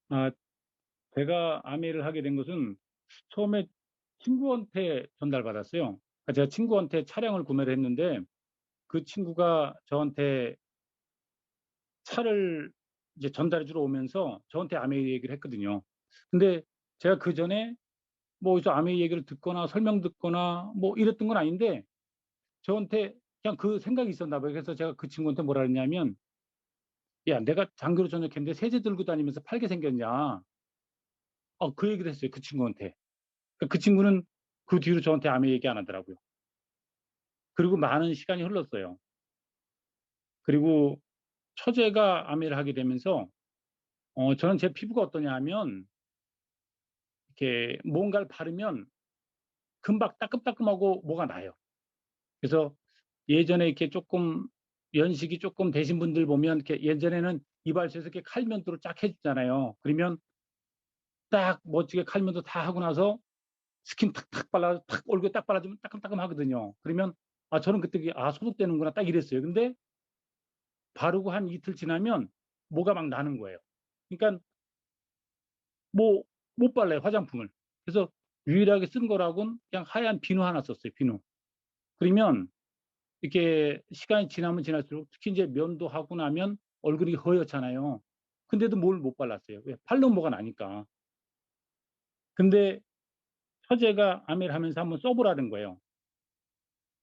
아, 제가 아메를 하게 된 것은 처음에 친구한테 전달받았어요. 그러니까 제가 친구한테 차량을 구매를 했는데 그 친구가 저한테 차를 이제 전달해 주러 오면서 저한테 아메 얘기를 했거든요. 근데 제가 그 전에 뭐 어디서 아메 얘기를 듣거나 설명 듣거나 뭐 이랬던 건 아닌데 저한테 그냥 그 생각이 있었나 봐요. 그래서 제가 그 친구한테 뭐라 그랬냐면, 야, 내가 장교로 전역했는데 세제 들고 다니면서 팔게 생겼냐. 그 얘기를 했어요. 그 친구한테. 그 친구는 그 뒤로 저한테 아무 얘기 안 하더라고요. 그리고 많은 시간이 흘렀어요. 그리고 처제가 아메를 하게 되면서 저는 제 피부가 어떠냐 하면 이렇게 뭔가를 바르면 금방 따끔따끔하고 뭐가 나요. 그래서 예전에 이렇게 조금 연식이 조금 되신 분들 보면 이렇게 예전에는 이발소에서 이렇게 칼면도로 쫙 해주잖아요. 그러면 딱 멋지게 칼면도 다 하고 나서 스킨 탁탁 발라 탁 얼굴에 딱 발라주면 따끔따끔 하거든요. 그러면 저는 그때 소독되는구나 딱 이랬어요. 근데 바르고 한 이틀 지나면 뭐가 막 나는 거예요. 그러니까 뭐 못 발라요 화장품을. 그래서 유일하게 쓴 거라고는 그냥 하얀 비누 하나 썼어요. 비누. 그러면 이렇게 시간이 지나면 지날수록 특히 이제 면도 하고 나면 얼굴이 허옇잖아요. 근데도 뭘 못 발랐어요. 왜? 바르면 뭐가 나니까. 근데 처제가 아메를 하면서 한번 써보라는 거예요.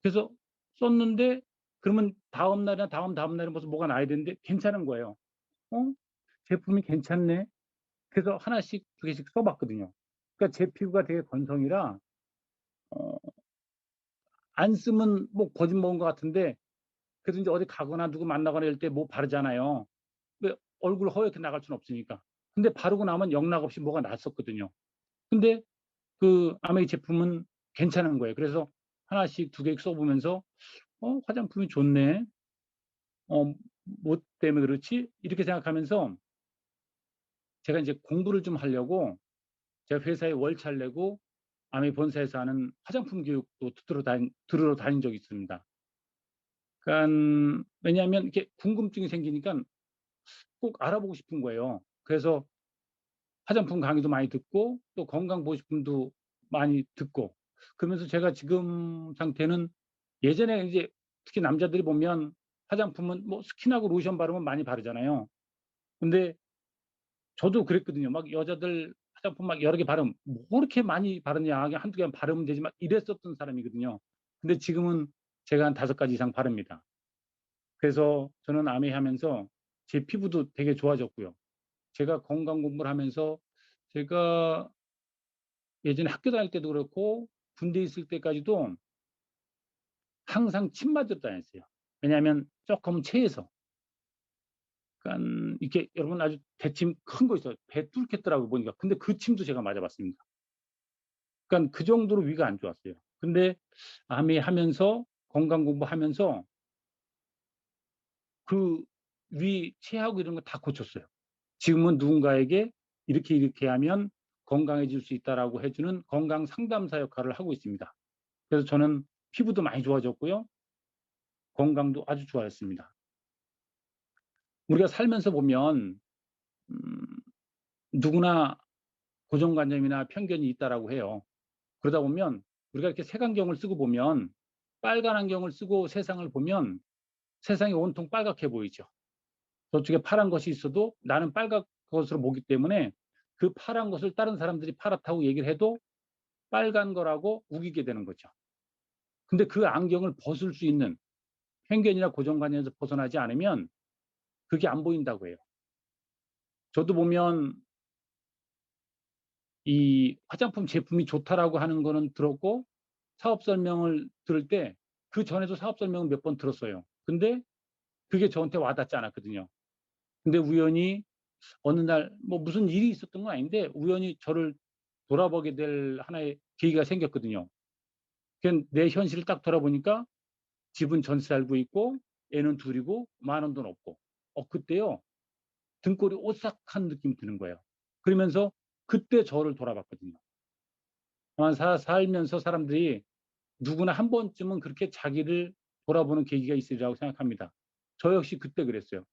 그래서 썼는데 그러면 다음 날이나 다음 날에 무슨 뭐가 나야 되는데 괜찮은 거예요. 어? 제품이 괜찮네. 그래서 하나씩 두 개씩 써봤거든요. 그러니까 제 피부가 되게 건성이라 어, 안 쓰면 뭐 거짓 먹은 것 같은데 그래도 이제 어디 가거나 누구 만나거나 이럴 때 뭐 바르잖아요. 왜 얼굴 허옇게 나갈 수는 없으니까. 근데 바르고 나면 영락 없이 뭐가 났었거든요. 근데 그 아메이 제품은 괜찮은 거예요. 그래서 하나씩 두 개씩 써보면서 화장품이 좋네. 뭐 때문에 그렇지? 이렇게 생각하면서 제가 이제 공부를 좀 하려고 제가 회사에 월차를 내고 아메 본사에서 하는 화장품 교육도 들으러 다닌 적이 있습니다. 그러니까 왜냐하면 이렇게 궁금증이 생기니까 꼭 알아보고 싶은 거예요. 그래서 화장품 강의도 많이 듣고 또 건강보식품도 많이 듣고 그러면서 제가 지금 상태는 예전에 이제 특히 남자들이 보면 화장품은 뭐 스킨하고 로션 바르면 많이 바르잖아요. 근데 저도 그랬거든요. 막 여자들 화장품 막 여러 개 바르면 뭐 그렇게 많이 바르냐. 그냥 한두 개 바르면 되지 막 이랬었던 사람이거든요. 근데 지금은 제가 한 다섯 가지 이상 바릅니다. 그래서 저는 아메 하면서 제 피부도 되게 좋아졌고요. 제가 건강 공부를 하면서 제가 예전에 학교 다닐 때도 그렇고 군대 있을 때까지도 항상 침 맞으러 다녔어요. 왜냐하면 조금 체해서. 그러니까 이렇게 여러분 아주 대침 큰 거 있어요. 배 뚫겠더라고 보니까. 근데 그 침도 제가 맞아봤습니다. 그러니까 그 정도로 위가 안 좋았어요. 근데 암이 하면서 건강 공부하면서 그 위 체하고 이런 거 다 고쳤어요. 지금은 누군가에게 이렇게 하면 건강해질 수 있다라고 해주는 건강 상담사 역할을 하고 있습니다. 그래서 저는 피부도 많이 좋아졌고요. 건강도 아주 좋아졌습니다. 우리가 살면서 보면 음, 누구나 고정관념이나 편견이 있다라고 해요. 그러다 보면 우리가 이렇게 색안경을 쓰고 보면 빨간 안경을 쓰고 세상을 보면 세상이 온통 빨갛게 보이죠. 저쪽에 파란 것이 있어도 나는 빨간 것으로 보기 때문에 그 파란 것을 다른 사람들이 파랗다고 얘기를 해도 빨간 거라고 우기게 되는 거죠. 근데 그 안경을 벗을 수 있는 편견이나 고정관념에서 벗어나지 않으면 그게 안 보인다고 해요. 저도 보면 이 화장품 제품이 좋다라고 하는 거는 들었고 사업 설명을 들을 때 그 전에도 사업 설명을 몇 번 들었어요. 근데 그게 저한테 와닿지 않았거든요. 근데 우연히 어느 날 뭐 무슨 일이 있었던 건 아닌데 우연히 저를 돌아보게 될 하나의 계기가 생겼거든요. 내 현실을 딱 돌아보니까 집은 전세 살고 있고 애는 둘이고 많은 돈 없고 그때요 등골이 오싹한 느낌이 드는 거예요. 그러면서 그때 저를 돌아봤거든요. 아마 살면서 사람들이 누구나 한 번쯤은 그렇게 자기를 돌아보는 계기가 있으리라고 생각합니다. 저 역시 그때 그랬어요.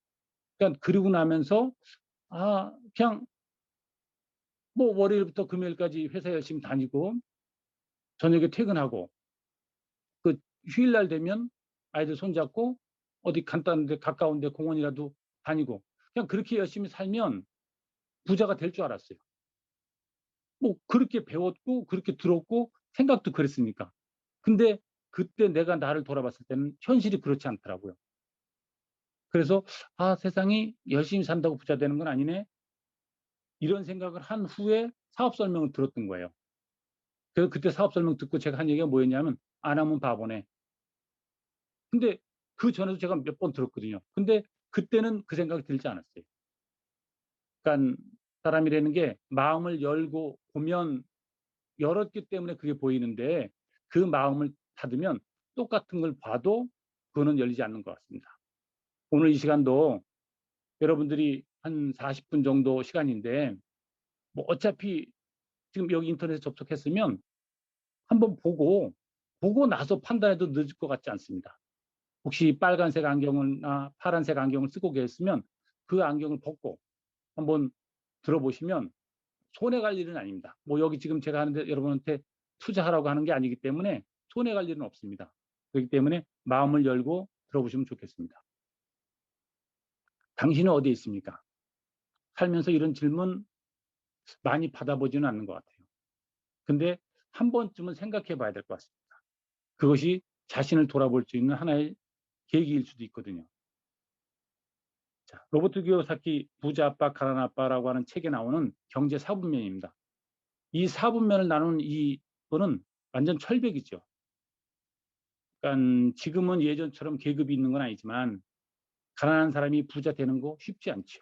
그러니까 그리고 나면서 그냥 뭐 월요일부터 금요일까지 회사 열심히 다니고 저녁에 퇴근하고 그 휴일날 되면 아이들 손잡고 어디 간단한 데 가까운 데 공원이라도 다니고 그냥 그렇게 열심히 살면 부자가 될 줄 알았어요. 뭐 그렇게 배웠고 그렇게 들었고 생각도 그랬으니까. 근데 그때 내가 나를 돌아봤을 때는 현실이 그렇지 않더라고요. 그래서 '아 세상이 열심히 산다고 부자 되는 건 아니네.' 이런 생각을 한 후에 사업 설명을 들었던 거예요. 그래서 그때 사업 설명 듣고 제가 한 얘기가 뭐였냐면 "안 하면 바보네." 근데 그전에도 제가 몇 번 들었거든요. 근데 그때는 그 생각이 들지 않았어요. 그러니깐 사람이라는 게 마음을 열고 보면 열었기 때문에 그게 보이는데 그 마음을 닫으면 똑같은 걸 봐도 그거는 열리지 않는 것 같습니다. 오늘 이 시간도 여러분들이 한 40분 정도 시간인데 뭐 어차피 지금 여기 인터넷에 접속했으면 한번 보고 나서 판단해도 늦을 것 같지 않습니다. 혹시 빨간색 안경이나 파란색 안경을 쓰고 계셨으면 그 안경을 벗고 한번 들어보시면 손해 갈 일은 아닙니다. 뭐 여기 지금 제가 하는데 여러분한테 투자하라고 하는 게 아니기 때문에 손해 갈 일은 없습니다. 그렇기 때문에 마음을 열고 들어보시면 좋겠습니다. 당신은 어디에 있습니까? 살면서 이런 질문 많이 받아보지는 않는 것 같아요. 근데 한 번쯤은 생각해 봐야 될 것 같습니다. 그것이 자신을 돌아볼 수 있는 하나의 계기일 수도 있거든요. 자, 로버트 기요사키 부자 아빠, 가난한 아빠라고 하는 책에 나오는 경제 사분면입니다. 이 사분면을 나누는 이거는 완전 철벽이죠. 그러니까 지금은 예전처럼 계급이 있는 건 아니지만 가난한 사람이 부자 되는 거 쉽지 않죠.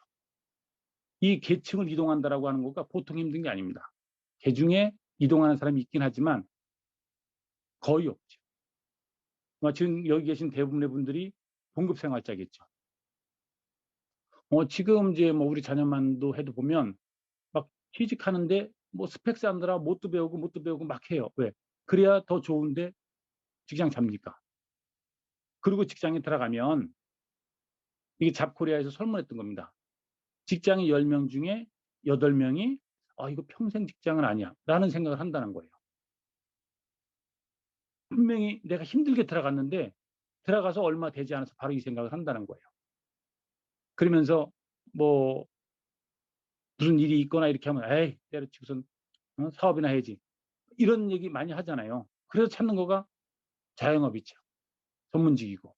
이 계층을 이동한다라고 하는 거가 보통 힘든 게 아닙니다. 계중에 이동하는 사람이 있긴 하지만 거의 없죠. 지금 여기 계신 대부분의 분들이 봉급생활자겠죠. 지금 이제 뭐 우리 자녀만도 해도 보면 막 취직하는데 뭐 스펙 쌓느라 뭣도 배우고 막 해요. 왜? 그래야 더 좋은데 직장 잡니까? 그리고 직장에 들어가면 이게 잡코리아에서 설문했던 겁니다. 직장인 10명 중에 8명이 이거 평생 직장은 아니야. 라는 생각을 한다는 거예요. 분명히 내가 힘들게 들어갔는데 들어가서 얼마 되지 않아서 바로 이 생각을 한다는 거예요. 그러면서 뭐 무슨 일이 있거나 이렇게 하면 에이 때려치고선 사업이나 해야지. 이런 얘기 많이 하잖아요. 그래서 찾는 거가 자영업이죠. 전문직이고.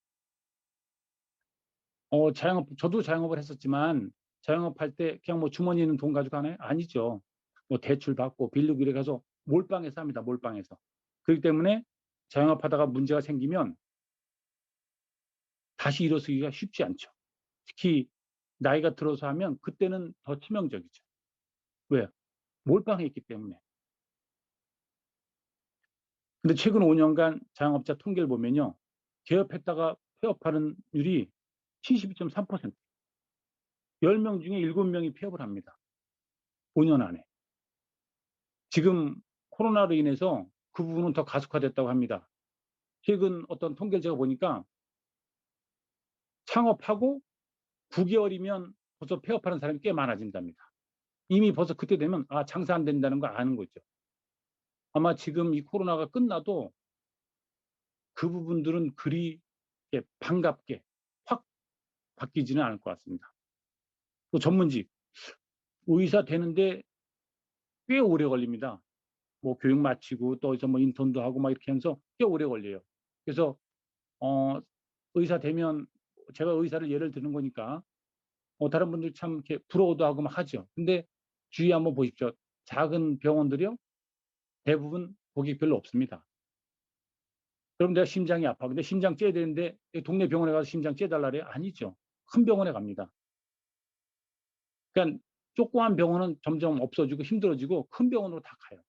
자영업 저도 자영업을 했었지만 자영업할 때 그냥 뭐 주머니에 있는 돈 가지고 하나요? 아니죠. 뭐 대출 받고 빌리고 이래 가서 몰빵해서 합니다. 몰빵해서. 그렇기 때문에 자영업하다가 문제가 생기면 다시 일어서기가 쉽지 않죠. 특히 나이가 들어서 하면 그때는 더 치명적이죠. 왜요? 몰빵했기 때문에. 근데 최근 5년간 자영업자 통계를 보면요. 개업했다가 폐업하는 율이 72.3%. 10명 중에 7명이 폐업을 합니다. 5년 안에. 지금 코로나로 인해서 그 부분은 더 가속화됐다고 합니다. 최근 어떤 통계를 제가 보니까 창업하고 9개월이면 벌써 폐업하는 사람이 꽤 많아진답니다. 이미 벌써 그때 되면 장사 안 된다는 걸 아는 거죠. 아마 지금 이 코로나가 끝나도 그 부분들은 그리 반갑게 확 바뀌지는 않을 것 같습니다. 또 전문직, 의사 되는데 꽤 오래 걸립니다. 뭐 교육 마치고 또 뭐 인턴도 하고 막 이렇게 하면서 꽤 오래 걸려요. 그래서 어, 의사 되면 제가 의사를 예를 드는 거니까 다른 분들 참 이렇게 부러워도 하고 막 하죠. 근데 주위 한번 보십시오. 작은 병원들이요. 대부분 고객 별로 없습니다. 그럼 내가 심장이 아파. 근데 심장 째야 되는데 동네 병원에 가서 심장 째달라 그래요? 아니죠. 큰 병원에 갑니다. 그러니까 조그만 병원은 점점 없어지고 힘들어지고 큰 병원으로 다 가요.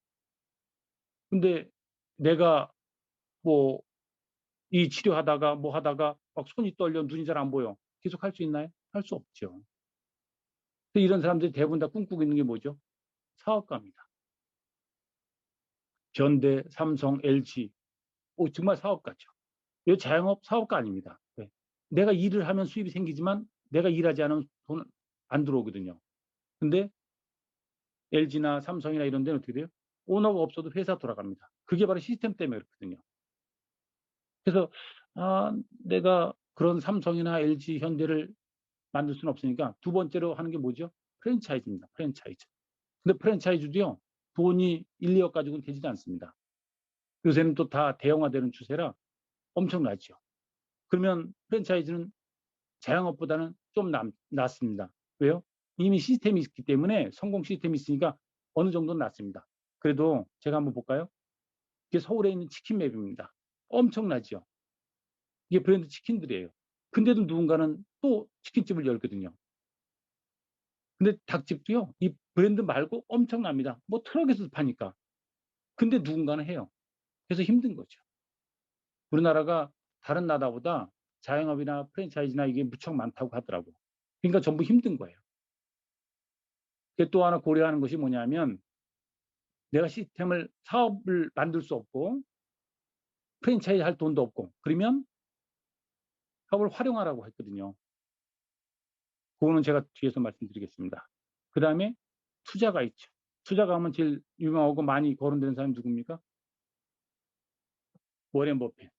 근데 내가 뭐 이 치료하다가 뭐 하다가 막 손이 떨려 눈이 잘 안 보여. 계속 할 수 있나요? 할 수 없죠. 이런 사람들이 대부분 다 꿈꾸고 있는 게 뭐죠? 사업가입니다. 현대, 삼성, LG. 정말 사업가죠. 이 자영업 사업가 아닙니다. 네. 내가 일을 하면 수입이 생기지만 내가 일하지 않으면 돈 안 들어오거든요. 근데 LG나 삼성이나 이런 데는 어떻게 돼요? 오너가 없어도 회사 돌아갑니다. 그게 바로 시스템 때문에 그렇거든요. 그래서 내가 그런 삼성이나 LG, 현대를 만들 수는 없으니까 두 번째로 하는 게 뭐죠? 프랜차이즈입니다. 프랜차이즈. 근데 프랜차이즈도요, 돈이 1, 2억 가지고는 되지 않습니다. 요새는 또 다 대형화되는 추세라 엄청나죠. 그러면 프랜차이즈는 자영업보다는 좀 낫습니다. 왜요? 이미 시스템이 있기 때문에, 성공 시스템이 있으니까 어느 정도는 낫습니다. 그래도 제가 한번 볼까요? 이게 서울에 있는 치킨맵입니다. 엄청나죠. 이게 브랜드 치킨들이에요. 근데도 누군가는 또 치킨집을 열거든요. 근데 닭집도요, 이 브랜드 말고 엄청납니다. 뭐 트럭에서 파니까. 근데 누군가는 해요. 그래서 힘든 거죠. 우리나라가 다른 나라보다 자영업이나 프랜차이즈나 이게 무척 많다고 하더라고요. 그러니까 전부 힘든 거예요. 또 하나 고려하는 것이 뭐냐면, 내가 시스템을, 사업을 만들 수 없고 프랜차이즈 할 돈도 없고 그러면 사업을 활용하라고 했거든요. 그거는 제가 뒤에서 말씀드리겠습니다. 그 다음에 투자가 있죠. 투자가 하면 제일 유명하고 많이 거론되는 사람이 누굽니까? 워렌 버핏.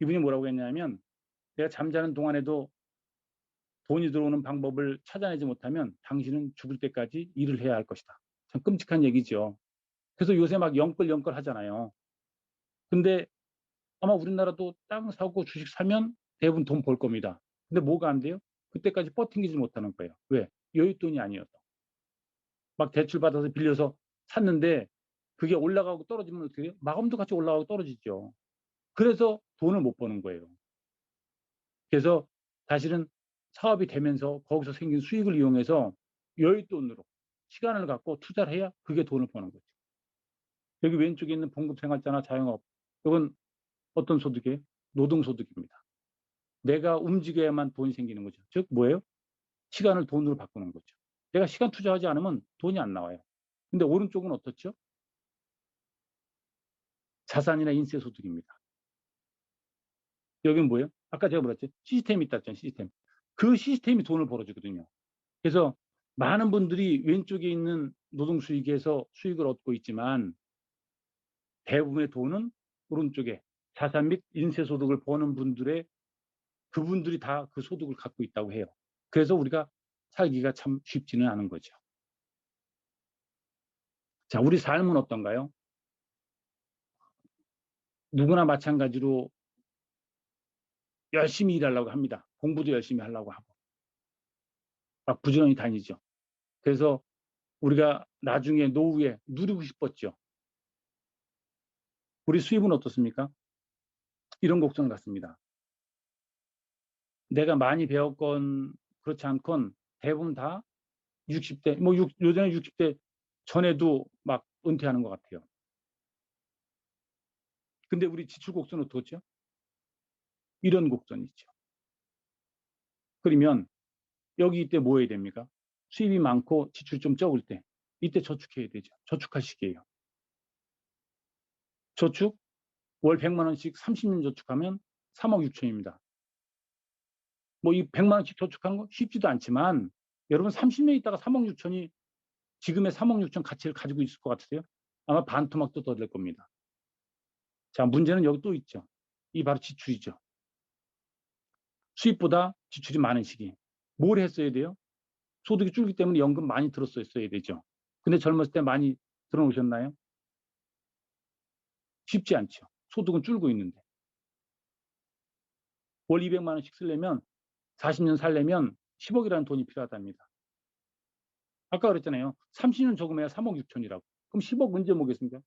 이분이 뭐라고 했냐면, 내가 잠자는 동안에도 돈이 들어오는 방법을 찾아내지 못하면 당신은 죽을 때까지 일을 해야 할 것이다. 참 끔찍한 얘기죠. 그래서 요새 막 영끌 하잖아요. 근데 아마 우리나라도 땅 사고 주식 사면 대부분 돈 벌 겁니다. 근데 뭐가 안 돼요? 그때까지 버티지 못하는 거예요. 왜? 여윳돈이 아니어서. 막 대출 받아서 빌려서 샀는데 그게 올라가고 떨어지면 어떻게 돼요? 마감도 같이 올라가고 떨어지죠. 그래서 돈을 못 버는 거예요. 그래서 사실은 사업이 되면서 거기서 생긴 수익을 이용해서 여윳돈으로 시간을 갖고 투자를 해야 그게 돈을 버는 거죠. 여기 왼쪽에 있는 봉급생활자나 자영업, 이건 어떤 소득이에요? 노동소득입니다. 내가 움직여야만 돈이 생기는 거죠. 즉 뭐예요? 시간을 돈으로 바꾸는 거죠. 내가 시간 투자하지 않으면 돈이 안 나와요. 근데 오른쪽은 어떻죠? 자산이나 인쇄소득입니다. 여기는 뭐예요? 아까 제가 뭐랬죠? 시스템이 있다 했잖아요. 시스템. 그 시스템이 돈을 벌어주거든요. 그래서 많은 분들이 왼쪽에 있는 노동수익에서 수익을 얻고 있지만 대부분의 돈은 오른쪽에 자산 및 인쇄소득을 버는 분들의, 그분들이 다 그 소득을 갖고 있다고 해요. 그래서 우리가 살기가 참 쉽지는 않은 거죠. 자, 우리 삶은 어떤가요? 누구나 마찬가지로 열심히 일하려고 합니다. 공부도 열심히 하려고 하고 막 부지런히 다니죠. 그래서 우리가 나중에 노후에 누리고 싶었죠. 우리 수입은 어떻습니까? 이런 걱정을 갖습니다. 내가 많이 배웠건 그렇지 않건 대부분 다 60대, 뭐 요새는 60대 전에도 막 은퇴하는 것 같아요. 근데 우리 지출 곡선은 어떻죠? 이런 곡선이 있죠. 그러면 여기 이때 뭐 해야 됩니까? 수입이 많고 지출이 좀 적을 때 이때 저축해야 되죠. 저축할 시기예요. 저축 월 100만 원씩 30년 저축하면 3억 6천입니다. 뭐 이 100만 원씩 저축하는 거 쉽지도 않지만 여러분 30년 있다가 3억 6천이 지금의 3억 6천 가치를 가지고 있을 것 같으세요? 아마 반토막도 더 될 겁니다. 자, 문제는 여기 또 있죠. 이 바로 지출이죠. 수입보다 지출이 많은 시기. 뭘 했어야 돼요? 소득이 줄기 때문에 연금 많이 들었어야 되죠. 근데 젊었을 때 많이 들어놓으셨나요? 쉽지 않죠. 소득은 줄고 있는데. 월 200만 원씩 쓰려면 40년 살려면 10억이라는 돈이 필요하답니다. 아까 그랬잖아요. 30년 저금해야 3억 6천이라고. 그럼 10억 언제 모겠습니까?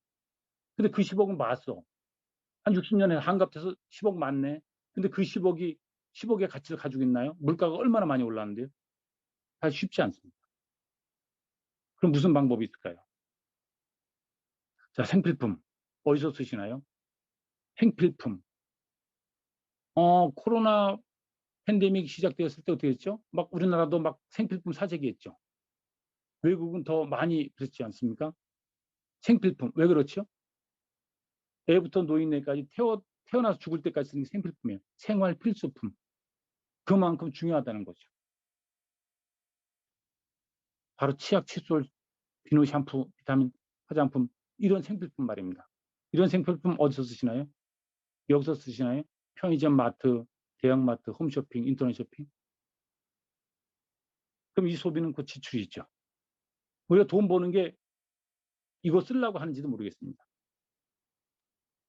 근데 그 10억은 맞어. 한 60년에 한갑해서 10억 맞네. 근데 그 10억의 가치를 가지고 있나요? 물가가 얼마나 많이 올랐는데요? 사실 쉽지 않습니다. 그럼 무슨 방법이 있을까요? 자, 생필품. 어디서 쓰시나요? 생필품. 코로나 팬데믹 시작되었을 때 어떻게 했죠? 막 우리나라도 막 생필품 사재기 했죠. 외국은 더 많이 그랬지 않습니까? 생필품. 왜 그렇죠? 애부터 노인네까지 태어나서 죽을 때까지 쓰는 게 생필품이에요. 생활 필수품. 그만큼 중요하다는 거죠. 바로 치약, 칫솔 비누, 샴푸, 비타민, 화장품 이런 생필품 말입니다. 이런 생필품 어디서 쓰시나요? 여기서 쓰시나요? 편의점, 마트, 대형마트, 홈쇼핑, 인터넷 쇼핑? 그럼 이 소비는 그 지출이 있죠. 우리가 돈 버는 게 이거 쓰려고 하는지도 모르겠습니다.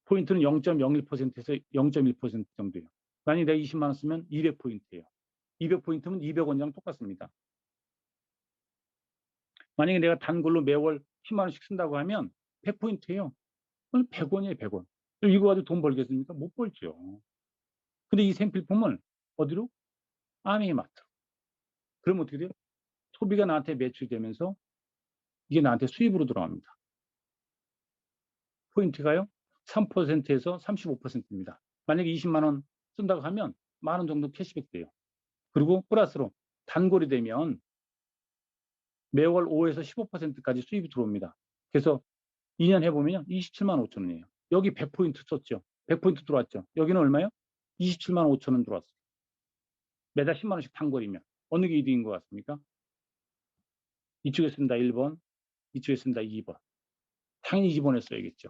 포인트는 0.01%에서 0.1% 정도예요. 만약에 내가 20만 원 쓰면 200포인트예요. 200포인트면 200원이랑 똑같습니다. 만약에 내가 단골로 매월 10만 원씩 쓴다고 하면 100포인트예요. 100원이에요, 100원. 이거 가지고 돈 벌겠습니까? 못 벌죠. 근데 이 생필품을 어디로? 아미마트. 그럼 어떻게 돼요? 소비가 나한테 매출되면서 이게 나한테 수입으로 들어갑니다. 포인트가요? 3%에서 35%입니다. 만약에 20만 원 쓴다고 하면 만 원 정도 캐시백 돼요. 그리고 플러스로 단골이 되면 매월 5에서 15%까지 수입이 들어옵니다. 그래서 2년 해보면 27만 5천 원이에요. 여기 100포인트 썼죠. 100포인트 들어왔죠. 여기는 얼마요? 27만 5천 원 들어왔어요. 매달 10만 원씩 단골이면 어느 게 이득인 것 같습니까? 이쪽에 씁니다. 1번, 이쪽에 씁니다. 2번. 당연히 2번에 써야겠죠.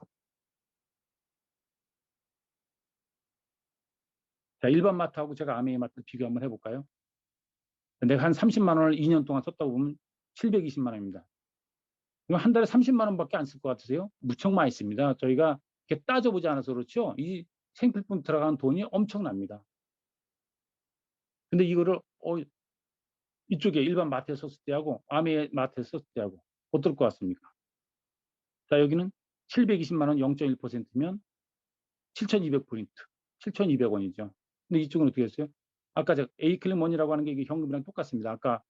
자, 일반 마트하고 제가 아메이 마트 비교 한번 해볼까요? 내가 한 30만 원을 2년 동안 썼다고 보면 720만 원입니다. 그럼 한 달에 30만 원밖에 안 쓸 것 같으세요? 무척 많이 씁니다. 저희가 이렇게 따져보지 않아서 그렇죠. 이 생필품 들어가는 돈이 엄청납니다. 근데 이거를 이쪽에 일반 마트에 썼을 때하고 아메이 마트에 썼을 때하고 어떨 것 같습니까? 자, 여기는 720만 원 0.1%면 7,200포인트, 7,200원이죠. 근데 이쪽은 어떻게 했어요? 아까 제가 A클릭머니라고 하는 게 이게 현금이랑 똑같습니다. 아까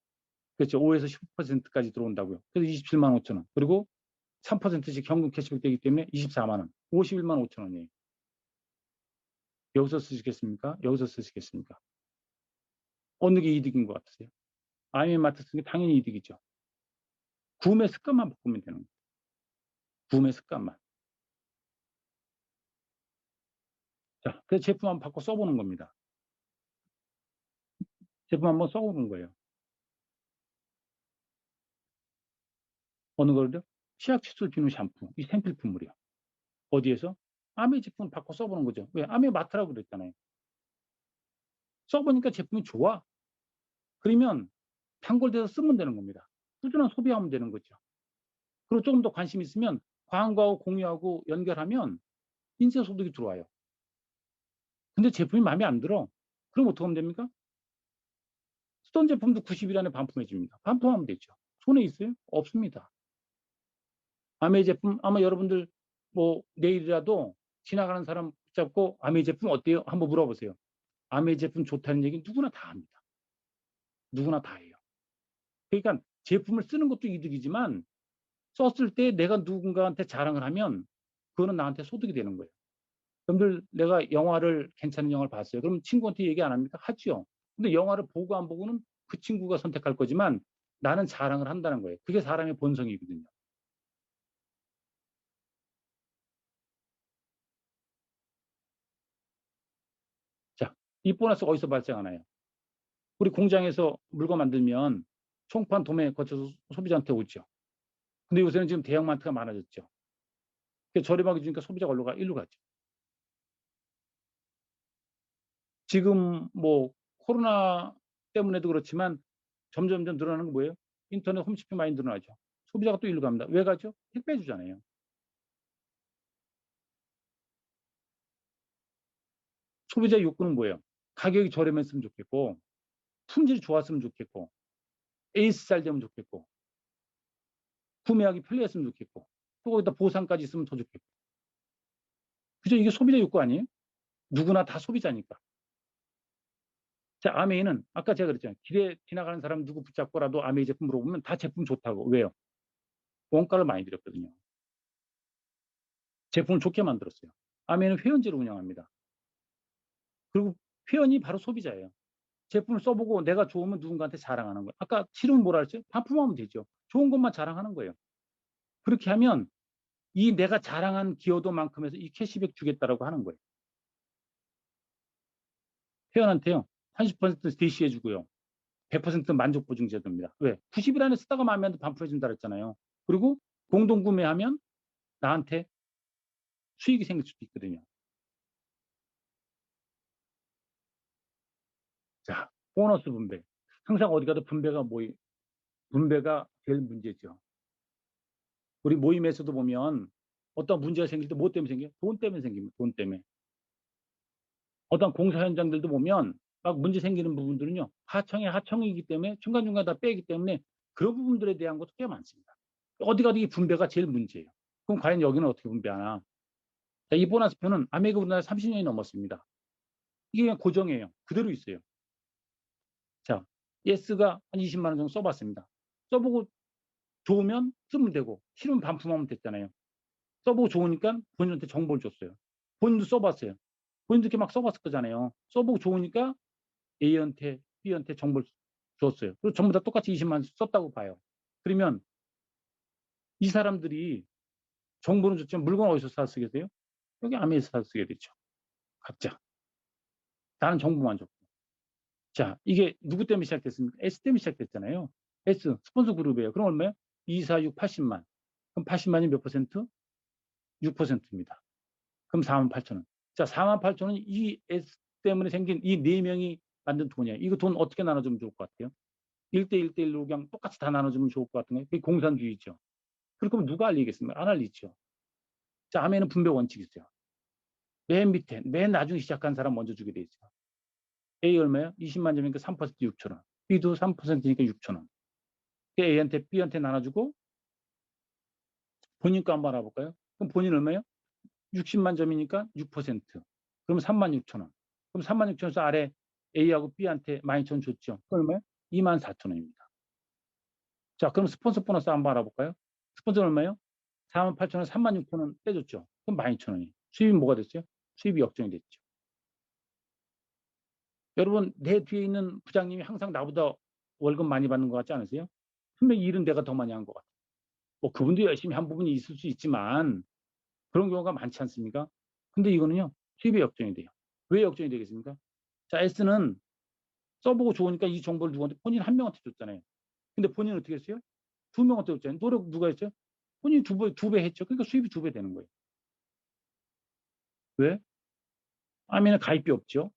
그렇죠. 5에서 10%까지 들어온다고요. 그래서 27만 5천 원. 그리고 3%씩 현금 캐시백 되기 때문에 24만 원. 51만 5천 원이에요. 여기서 쓰시겠습니까? 여기서 쓰시겠습니까? 어느 게 이득인 것 같으세요? 아이엠마트 쓰는 게 당연히 이득이죠. 구매 습관만 바꾸면 되는 거예요. 구매 습관만. 자, 그래서 제품 한번 바꿔 써보는 겁니다. 제품 한번 써보는 거예요. 어느 거를요? 치약, 칫솔, 비누, 샴푸. 이 생필품물이요. 어디에서? 아메 제품 바꿔 써보는 거죠. 왜? 아메 마트라고 그랬잖아요. 써보니까 제품이 좋아. 그러면 단골돼서 쓰면 되는 겁니다. 꾸준한 소비하면 되는 거죠. 그리고 조금 더 관심 있으면 광고하고 공유하고 연결하면 인쇄 소득이 들어와요. 근데 제품이 마음에 안 들어. 그럼 어떻게 하면 됩니까? 쓰던 제품도 90일 안에 반품해 줍니다. 반품하면 되죠. 손에 있어요? 없습니다. 아메 제품 아마 여러분들 뭐 내일이라도 지나가는 사람 붙잡고 아메 제품 어때요? 한번 물어보세요. 아메 제품 좋다는 얘기 누구나 다 합니다. 누구나 다 해요. 그러니까 제품을 쓰는 것도 이득이지만 썼을 때 내가 누군가한테 자랑을 하면 그거는 나한테 소득이 되는 거예요. 여러분들 내가 영화를 괜찮은 영화를 봤어요. 그럼 친구한테 얘기 안 합니까? 하죠. 근데 영화를 보고 안 보고는 그 친구가 선택할 거지만 나는 자랑을 한다는 거예요. 그게 사람의 본성이거든요. 자, 이 보너스 어디서 발생하나요? 우리 공장에서 물건 만들면 총판 도매 거쳐서 소비자한테 오죠. 근데 요새는 지금 대형마트가 많아졌죠. 저렴하게 주니까 소비자가 일로 일로 가죠. 지금 뭐 코로나 때문에도 그렇지만 점점점 늘어나는 건 뭐예요? 인터넷 홈쇼핑 많이 늘어나죠. 소비자가 또 일로 갑니다. 왜 가죠? 택배 주잖아요. 소비자 욕구는 뭐예요? 가격이 저렴했으면 좋겠고, 품질이 좋았으면 좋겠고, 에이스 잘 되면 좋겠고, 구매하기 편리했으면 좋겠고, 또 거기다 보상까지 있으면 더 좋겠고. 그죠? 이게 소비자 욕구 아니에요? 누구나 다 소비자니까. 자, 아메이는 아까 제가 그랬잖아요. 길에 지나가는 사람 누구 붙잡고라도 아메이 제품 물어보면 다 제품 좋다고. 왜요? 원가를 많이 들였거든요. 제품을 좋게 만들었어요. 아메이는 회원제를 운영합니다. 그리고 회원이 바로 소비자예요. 제품을 써보고 내가 좋으면 누군가한테 자랑하는 거예요. 아까 싫으면 뭐라 했죠? 반품하면 되죠. 좋은 것만 자랑하는 거예요. 그렇게 하면 이 내가 자랑한 기여도만큼에서 이 캐시백 주겠다라고 하는 거예요. 회원한테요. 30% 대시해 주고요. 100% 만족 보증 제도입니다. 왜? 90일 안에 쓰다가 마음에 안 들면 반품해 준다 그랬잖아요. 그리고 공동 구매하면 나한테 수익이 생길 수도 있거든요. 자, 보너스 분배. 항상 어디 가도 분배가 제일 문제죠. 우리 모임에서도 보면 어떤 문제가 생길 때 뭐 때문에 생겨요? 돈 때문에 생깁니다. 돈 때문에. 어떤 공사 현장들도 보면 막 문제 생기는 부분들은요. 하청이기 때문에 중간중간 다 빼기 때문에 그런 부분들에 대한 것도 꽤 많습니다. 어디 가도 이 분배가 제일 문제예요. 그럼 과연 여기는 어떻게 분배하나? 자, 이 보너스표는 아메리카 우리나라 30년이 넘었습니다. 이게 그냥 고정이에요. 그대로 있어요. 자, 예스가 한 20만 원 정도 써봤습니다. 써보고 좋으면 쓰면 되고 싫으면 반품하면 됐잖아요. 써보고 좋으니까 본인한테 정보를 줬어요. 본인도 써봤어요. 본인도 이렇게 막 써봤을 거잖아요. 써보고 좋으니까 A한테, B한테 정보를 줬어요. 그리고 전부 다 똑같이 20만 원 썼다고 봐요. 그러면 이 사람들이 정보는 줬지만 물건 어디서 사 쓰겠어요? 여기 아메에서 사 쓰게 되죠. 각자. 나는 정보만 줬고. 자, 이게 누구 때문에 시작됐습니까? S 때문에 시작됐잖아요. S, 스폰서 그룹이에요. 그럼 얼마예요? 2, 4, 6, 80만. 그럼 80만이 몇 퍼센트? 6%입니다. 그럼 4만 8천 원. 자, 4만 8천 원이 이 S 때문에 생긴 이 네 명이 만든 돈이에요. 이거 돈 어떻게 나눠주면 좋을 것 같아요? 1대 1대1로 그냥 똑같이 다 나눠주면 좋을 것 같은 거예요. 그게 공산주의죠. 그럼 누가 알리겠습니까? 안 알리죠. 자, 다음에는 분배 원칙이 있어요. 맨 밑에, 맨 나중에 시작한 사람 먼저 주게 돼 있어요. A 얼마예요? 20만 점이니까 3% 6천 원. B도 3%니까 6천 원. A한테, B한테 나눠주고 본인 거 한번 알아볼까요? 그럼 본인 얼마예요? 60만 점이니까 6%. 그럼 3만 6천 원. 그럼 3만 6천 원에서 아래 A하고 B한테 12,000원 줬죠. 그럼 얼마예요? 2만 4천 원입니다. 자, 그럼 스폰서 보너스 한번 알아볼까요? 스폰서 얼마예요? 4만 8천 원, 3만 6천 원 떼줬죠. 그럼 12,000원이. 수입이 뭐가 됐어요? 수입이 역전이 됐죠. 여러분, 내 뒤에 있는 부장님이 항상 나보다 월급 많이 받는 것 같지 않으세요? 분명히 일은 내가 더 많이 한 것 같아요. 뭐 그분도 열심히 한 부분이 있을 수 있지만 그런 경우가 많지 않습니까? 근데 이거는요, 수입의 역전이 돼요. 왜 역전이 되겠습니까? 자, S는 써보고 좋으니까 이 정보를 누구한테, 본인 한 명한테 줬잖아요. 근데 본인은 어떻게 했어요? 두 명한테 줬잖아요. 노력 누가 했어요? 본인이 두 배 했죠. 그러니까 수입이 두 배 되는 거예요. 왜? 아미는 가입비 없죠.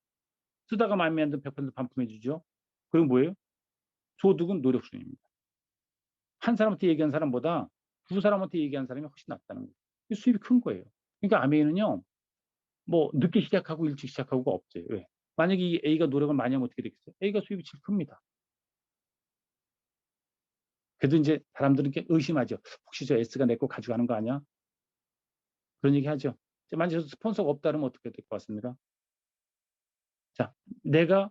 쓰다가 마음에 안 들면 100% 반품해 주죠. 그리고 뭐예요? 소득은 노력 수입입니다. 한 사람한테 얘기한 사람보다 두 사람한테 얘기한 사람이 훨씬 낫다는 거예요. 수입이 큰 거예요. 그러니까 아메이는요, 뭐 늦게 시작하고 일찍 시작하고가 없어요. 왜? 만약에 이 A가 노력을 많이 하면 어떻게 되겠어요? A가 수입이 제일 큽니다. 그래도 이제 사람들은 이렇게 의심하죠. 혹시 저 S가 내 거 가져가는 거 아니야? 그런 얘기 하죠. 만약에 스폰서가 없다 그러면 어떻게 될 것 같습니까? 자, 내가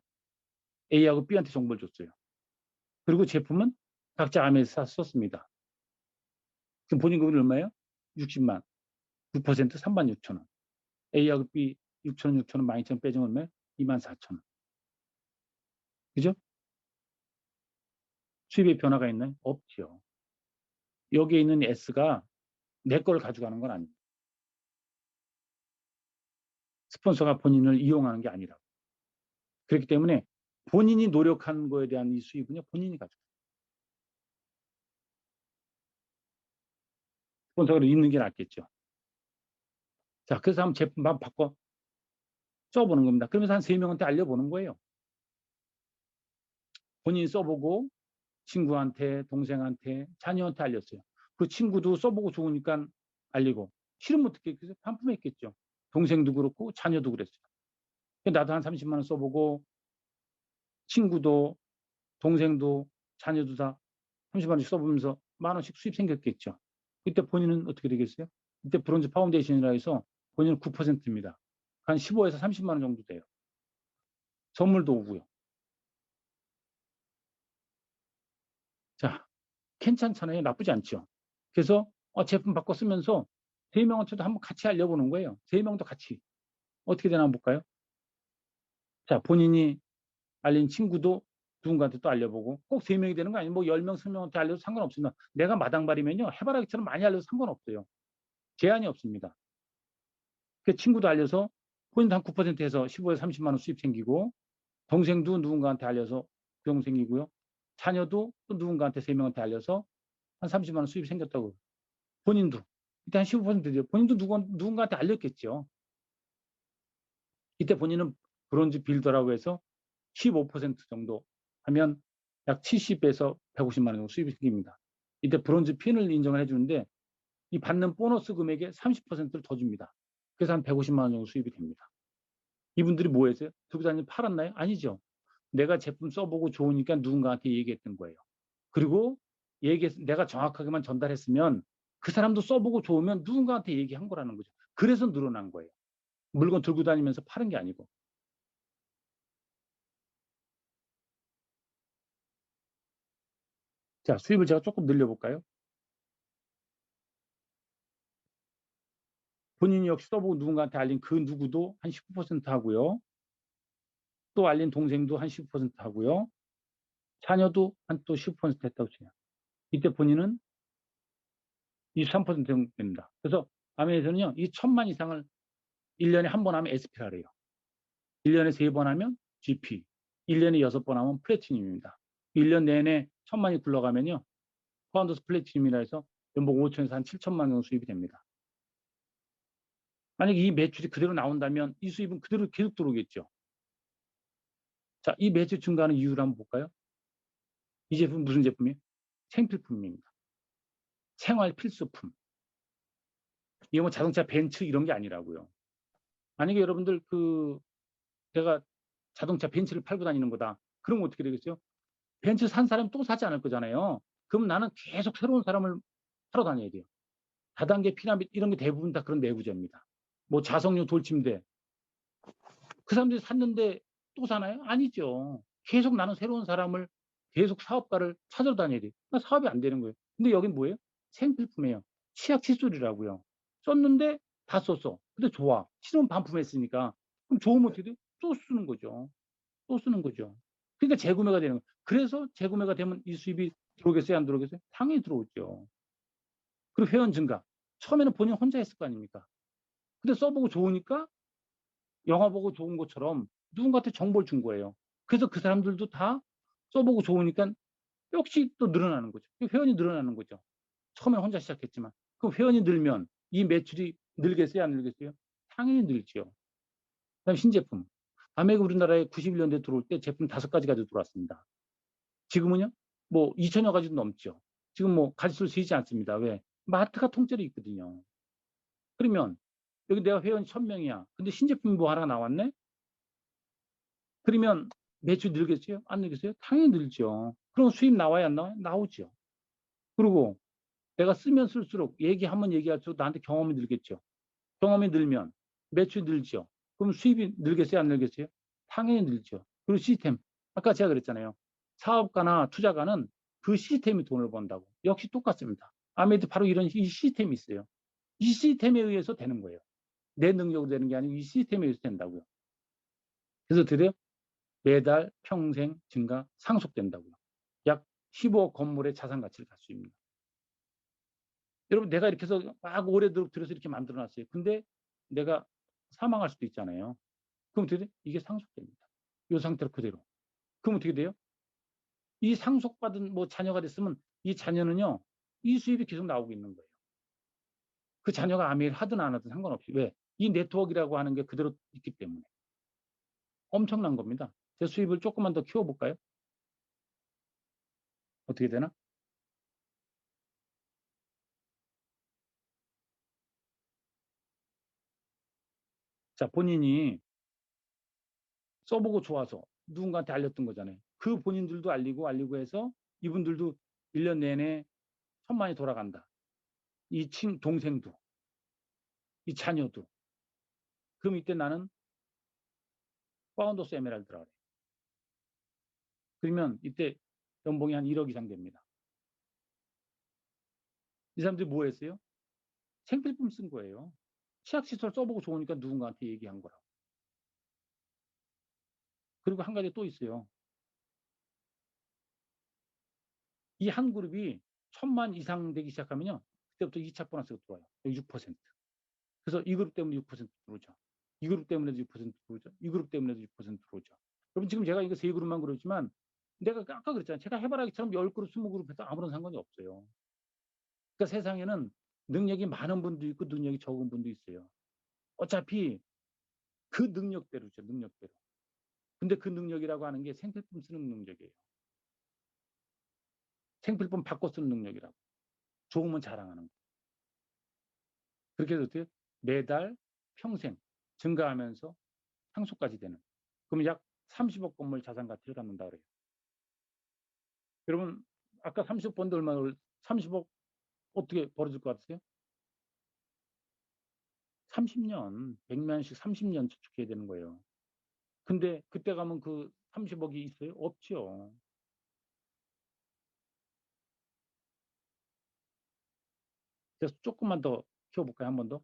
A하고 B한테 정보를 줬어요. 그리고 제품은 각자 아메에서 썼습니다. 그럼 본인 금액이 얼마예요? 60만. 9% 3만 6천 원. A하고 B 6천 원, 6천 원, 12,000원 빼주면 얼마예요? 2만 4천 원. 그죠? 수입의 변화가 있나요? 없죠. 여기에 있는 S가 내 걸 가져가는 건 아닙니다. 스폰서가 본인을 이용하는 게 아니라. 그렇기 때문에 본인이 노력한 거에 대한 이 수입은요, 본인이 가져가요. 스폰서가 있는 게 낫겠죠. 자, 그래서 한번 제품 한번 바꿔 써보는 겁니다. 그러면서 한 3명한테 알려보는 거예요. 본인이 써보고 친구한테, 동생한테, 자녀한테 알렸어요. 그 친구도 써보고 좋으니까 알리고 싫으면 어떻게 했겠어요? 반품했겠죠. 동생도 그렇고 자녀도 그랬어요. 나도 한 30만 원 써보고 친구도 동생도 자녀도 다 30만 원씩 써보면서 만 원씩 수입 생겼겠죠. 그때 본인은 어떻게 되겠어요? 그때 브론즈 파운데이션이라 해서 본인은 9%입니다. 한 15에서 30만 원 정도 돼요. 선물도 오고요. 자, 괜찮잖아요. 나쁘지 않죠. 그래서 제품 바꿔 쓰면서 세 명한테도 한번 같이 알려보는 거예요. 세 명도 같이. 어떻게 되나 한번 볼까요? 자, 본인이 알린 친구도 누군가한테 또 알려보고 꼭 세 명이 되는 거 아니에요. 뭐 10명, 20명한테 알려도 상관없습니다. 내가 마당발이면요. 해바라기처럼 많이 알려도 상관없어요. 제한이 없습니다. 그 친구도 알려서 본인도 한 9% 해서 15에서 30만 원 수입 생기고 동생도 누군가한테 알려서 비용 생기고요. 자녀도 또 누군가한테 세 명한테 알려서 한 30만 원 수입이 생겼다고. 본인도. 이때 한 15%죠. 본인도 누군가한테 알렸겠죠. 이때 본인은 브론즈 빌더라고 해서 15% 정도 하면 약 70에서 150만 원 정도 수입이 생깁니다. 이때 브론즈 핀을 인정을 해주는데 이 받는 보너스 금액의 30%를 더 줍니다. 그래서 한 150만 원 정도 수입이 됩니다. 이분들이 뭐 했어요? 들고 다니는 팔았나요? 아니죠. 내가 제품 써보고 좋으니까 누군가한테 얘기했던 거예요. 그리고 내가 정확하게만 전달했으면 그 사람도 써보고 좋으면 누군가한테 얘기한 거라는 거죠. 그래서 늘어난 거예요. 물건 들고 다니면서 파는 게 아니고. 자, 수입을 제가 조금 늘려볼까요? 본인이 역시 써보고 누군가한테 알린 그 누구도 한 19% 하고요. 또 알린 동생도 한 19% 하고요. 자녀도 한 또 10% 했다고 쳐요. 이때 본인은 23% 됩니다. 그래서 아메에서는요, 이 1000만 이상을 1년에 한 번 하면 SP라래요. 1년에 3번 하면 GP, 1년에 6번 하면 플래티늄입니다. 1년 내내 1000만이 굴러가면요, 파운더스 플래티늄이라 해서 연봉 5천에서 한 7천만 원 수입이 됩니다. 만약에 이 매출이 그대로 나온다면 이 수입은 그대로 계속 들어오겠죠. 자, 이 매출 증가하는 이유를 한번 볼까요? 이 제품 무슨 제품이에요? 생필품입니다. 생활 필수품. 이게 뭐 자동차 벤츠 이런 게 아니라고요. 만약에 여러분들 내가 자동차 벤츠를 팔고 다니는 거다. 그럼 어떻게 되겠어요? 벤츠 산 사람 또 사지 않을 거잖아요. 그럼 나는 계속 새로운 사람을 타러 다녀야 돼요. 다단계 피라미드 이런 게 대부분 다 그런 내구재입니다. 뭐 자석류 돌침대. 그 사람들이 샀는데 또 사나요? 아니죠. 계속 나는 새로운 사람을 계속 사업가를 찾으러 다녀야 돼요. 그러니까 사업이 안 되는 거예요. 근데 여긴 뭐예요? 생필품이에요. 치약 칫솔이라고요. 썼는데 다 썼어. 근데 좋아. 실온 반품했으니까. 그럼 좋으면 어떻게 돼요? 또 쓰는 거죠. 또 쓰는 거죠. 그러니까 재구매가 되는 거예요. 그래서 재구매가 되면 이 수입이 들어오겠어요? 안 들어오겠어요? 당연히 들어오죠. 그리고 회원 증가. 처음에는 본인 혼자 했을 거 아닙니까? 근데 써보고 좋으니까 영화 보고 좋은 것처럼 누군가한테 정보를 준 거예요. 그래서 그 사람들도 다 써보고 좋으니까 역시 또 늘어나는 거죠. 회원이 늘어나는 거죠. 처음에 혼자 시작했지만. 그럼 회원이 늘면 이 매출이 늘겠어요? 안 늘겠어요? 당연히 늘죠. 그다음 신제품. 아메가 우리나라에 91년대 들어올 때 제품 5가지 가지고 들어왔습니다. 지금은요? 뭐 2천여 가지도 넘죠. 지금 뭐 가지수를 세지 않습니다. 왜? 마트가 통째로 있거든요. 그러면 여기 내가 회원이 1000명이야. 근데 신제품이 뭐 하나 나왔네? 그러면 매출 늘겠어요? 안 늘겠어요? 당연히 늘죠. 그럼 수입 나와야 안 나와요? 나오죠. 그리고 내가 쓰면 쓸수록 한번 얘기할수록 나한테 경험이 늘겠죠. 경험이 늘면 매출이 늘죠. 그럼 수입이 늘겠어요? 안 늘겠어요? 당연히 늘죠. 그리고 시스템. 아까 제가 그랬잖아요. 사업가나 투자가는 그 시스템이 돈을 번다고. 역시 똑같습니다. 아메도 바로 이런 이 시스템이 있어요. 이 시스템에 의해서 되는 거예요. 내 능력으로 되는 게 아니고 이 시스템에 의해서 된다고요. 그래서 드디어 매달 평생 증가 상속된다고요. 약 15억 건물의 자산 가치를 갖 수 있습니다. 여러분 내가 이렇게 해서 막 오래도록 들여서 이렇게 만들어 놨어요. 근데 내가 사망할 수도 있잖아요. 그럼 어떻게 돼? 이게 상속됩니다. 이 상태로 그대로. 그럼 어떻게 돼요? 이 상속받은 뭐 자녀가 됐으면 이 자녀는요. 이 수입이 계속 나오고 있는 거예요. 그 자녀가 아메를 하든 안 하든 상관없이. 왜? 이 네트워크라고 하는 게 그대로 있기 때문에. 엄청난 겁니다. 제 수입을 조금만 더 키워볼까요? 어떻게 되나? 자, 본인이 써보고 좋아서 누군가한테 알렸던 거잖아요. 그 본인들도 알리고 해서 이분들도 1년 내내 천만이 돌아간다. 이 동생도, 이 자녀도. 그럼 이때 나는 파운더스 에메랄드라 그래요. 그러면 이때 연봉이 한 1억 이상 됩니다. 이 사람들이 뭐 했어요? 생필품 쓴 거예요. 치약시설 써보고 좋으니까 누군가한테 얘기한 거라고. 그리고 한 가지 또 있어요. 이 한 그룹이 1000만 이상 되기 시작하면요. 그때부터 2차 보너스가 들어와요. 6%. 그래서 이 그룹 때문에 6% 들어오죠. 이 그룹 때문에도 6% 들어오죠. 이 그룹 때문에도 6% 들어오죠. 여러분 지금 제가 이거 세 그룹만 그러지만 내가 아까 그랬잖아요. 제가 해바라기처럼 10그룹, 20그룹 해서 아무런 상관이 없어요. 그러니까 세상에는 능력이 많은 분도 있고 능력이 적은 분도 있어요. 어차피 그 능력대로죠, 능력대로. 근데 그 능력이라고 하는 게 생필품 쓰는 능력이에요. 생필품 바꿔 쓰는 능력이라고. 좋으면 자랑하는 거. 그렇게 해서 어떻게 매달 평생 증가하면서 상속까지 되는. 그러면 약 30억 건물 자산 가치를 갖는다 그래요. 여러분 아까 30억 번데 얼마나 30억 어떻게 벌어질 것 같으세요? 30년, 100만씩 30년 저축해야 되는 거예요. 근데 그때 가면 그 30억이 있어요? 없죠. 그래서 조금만 더 키워볼까요? 한 번 더.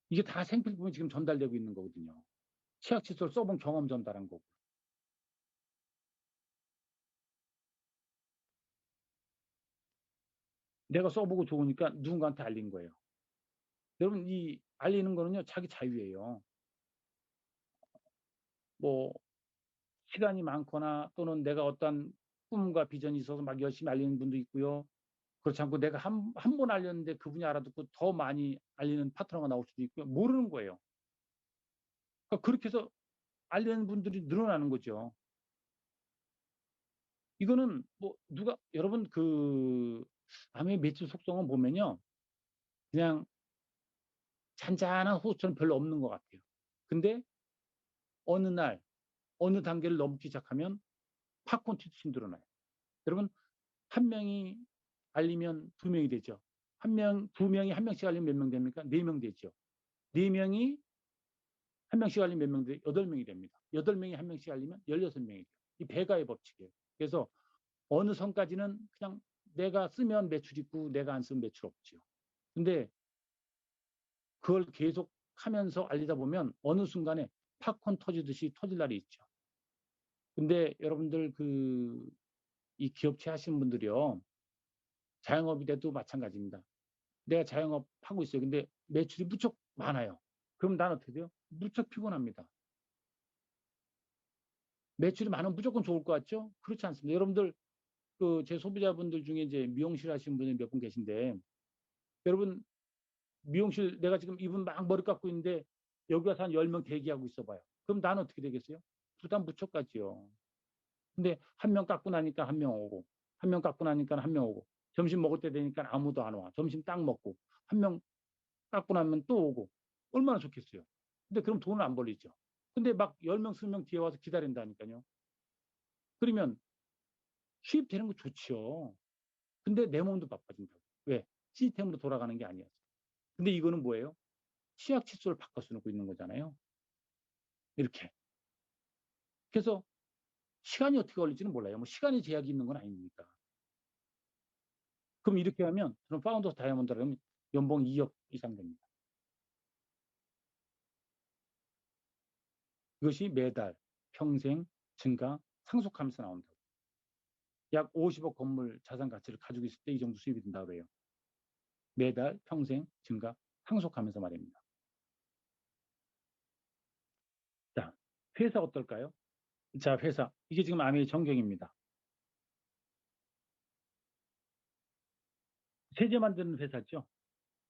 이게 다 생필품이 지금 전달되고 있는 거거든요. 치약 칫솔 써본 경험 전달한 거고. 내가 써보고 좋으니까 누군가한테 알린 거예요. 여러분 이 알리는 거는요 자기 자유예요. 뭐 시간이 많거나 또는 내가 어떤 꿈과 비전이 있어서 막 열심히 알리는 분도 있고요. 그렇지 않고 내가 한 번 알렸는데 그분이 알아듣고 더 많이 알리는 파트너가 나올 수도 있고요. 모르는 거예요. 그러니까 그렇게 해서 알리는 분들이 늘어나는 거죠. 이거는 뭐 누가 여러분 그 암의 매출 속성은 보면요. 그냥 잔잔한 호수처럼 별로 없는 것 같아요. 근데 어느 날 어느 단계를 넘기 시작하면 팝콘 튀듯이 늘어나요. 여러분 한 명이 알리면 두 명이 되죠. 두 명이 한 명씩 알리면 몇 명 됩니까? 네 명 되죠. 네 명이 한 명씩 알리면 몇 명 돼? 여덟 명이 됩니다. 여덟 명이 한 명씩 알리면 16명이 돼요. 이 배가의 법칙이에요. 그래서 어느 선까지는 그냥 내가 쓰면 매출 있고 내가 안 쓰면 매출 없죠. 근데 그걸 계속 하면서 알리다 보면 어느 순간에 팝콘 터지듯이 터질 날이 있죠. 근데 여러분들 그 이 기업체 하시는 분들이요. 자영업이 돼도 마찬가지입니다. 내가 자영업 하고 있어요. 근데 매출이 무척 많아요. 그럼 난 어떻게 돼요? 무척 피곤합니다. 매출이 많으면 무조건 좋을 것 같죠? 그렇지 않습니다. 여러분들 그 제 소비자분들 중에 이제 미용실 하시는 분이 몇 분 계신데 여러분 미용실 내가 지금 이분 막 머리 깎고 있는데 여기 와서 한 10명 대기하고 있어 봐요. 그럼 난 어떻게 되겠어요? 부담 무척 가지요. 근데 한 명 깎고 나니까 한 명 오고 한 명 깎고 나니까 한 명 오고 점심 먹을 때 되니까 아무도 안 와. 점심 딱 먹고 한 명 깎고 나면 또 오고 얼마나 좋겠어요. 근데 그럼 돈을 안 벌리죠. 근데 막 10명, 20명 뒤에 와서 기다린다니까요. 그러면 수입되는 거 좋죠. 근데 내 몸도 바빠진다고. 왜? 시스템으로 돌아가는 게 아니었어. 근데 이거는 뭐예요? 치약 칫솔을 바꿔 쓰고 있는 거잖아요. 이렇게. 그래서 시간이 어떻게 걸릴지는 몰라요. 뭐 시간이 제약이 있는 건 아닙니까? 그럼 이렇게 하면 저는 파운더 다이아몬드라면 연봉 2억 이상 됩니다. 이것이 매달 평생 증가 상속하면서 나온다고. 약 50억 건물 자산 가치를 가지고 있을 때 이 정도 수입이 된다고 해요. 매달 평생 증가 상속하면서 말입니다. 자, 회사 어떨까요? 자, 회사. 이게 지금 아메이 전경입니다. 세제 만드는 회사죠.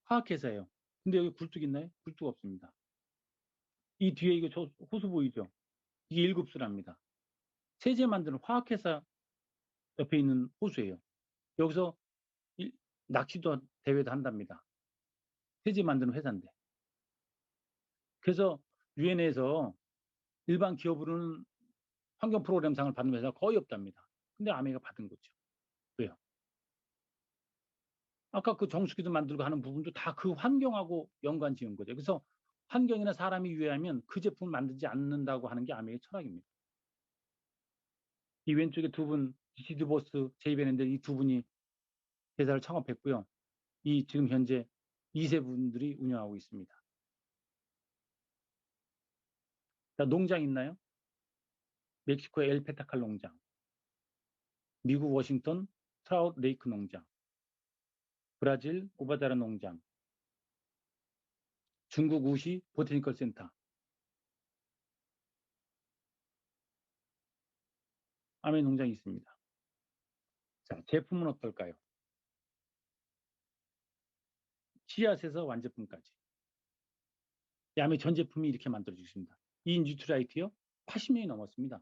화학회사예요. 근데 여기 굴뚝 있나요? 굴뚝 없습니다. 이 뒤에 이거 호수 보이죠? 이게 1급수랍니다. 세제 만드는 화학회사 옆에 있는 호수예요. 여기서 낚시도 대회도 한답니다. 세제 만드는 회사인데. 그래서 유엔에서 일반 기업으로는 환경 프로그램상을 받는 회사가 거의 없답니다. 근데 아메이가 받은 거죠. 왜요? 아까 그 정수기도 만들고 하는 부분도 다 그 환경하고 연관 지은 거죠. 그래서 환경이나 사람이 유해하면 그 제품을 만들지 않는다고 하는 게 아메이의 철학입니다. 이 왼쪽에 두 분, 지드 보스, 제이베랜드 이 두 분이 회사를 창업했고요. 이 지금 현재 2세 분들이 운영하고 있습니다. 자, 농장 있나요? 멕시코의 엘페타칼 농장, 미국 워싱턴 트라웃 레이크 농장, 브라질 오바자라 농장, 중국 우시 보테니컬 센터, 아메이 농장이 있습니다. 자, 제품은 어떨까요? 씨앗에서 완제품까지. 야매 전 제품이 이렇게 만들어지고 있습니다. 이 뉴트라이트요? 80년이 넘었습니다.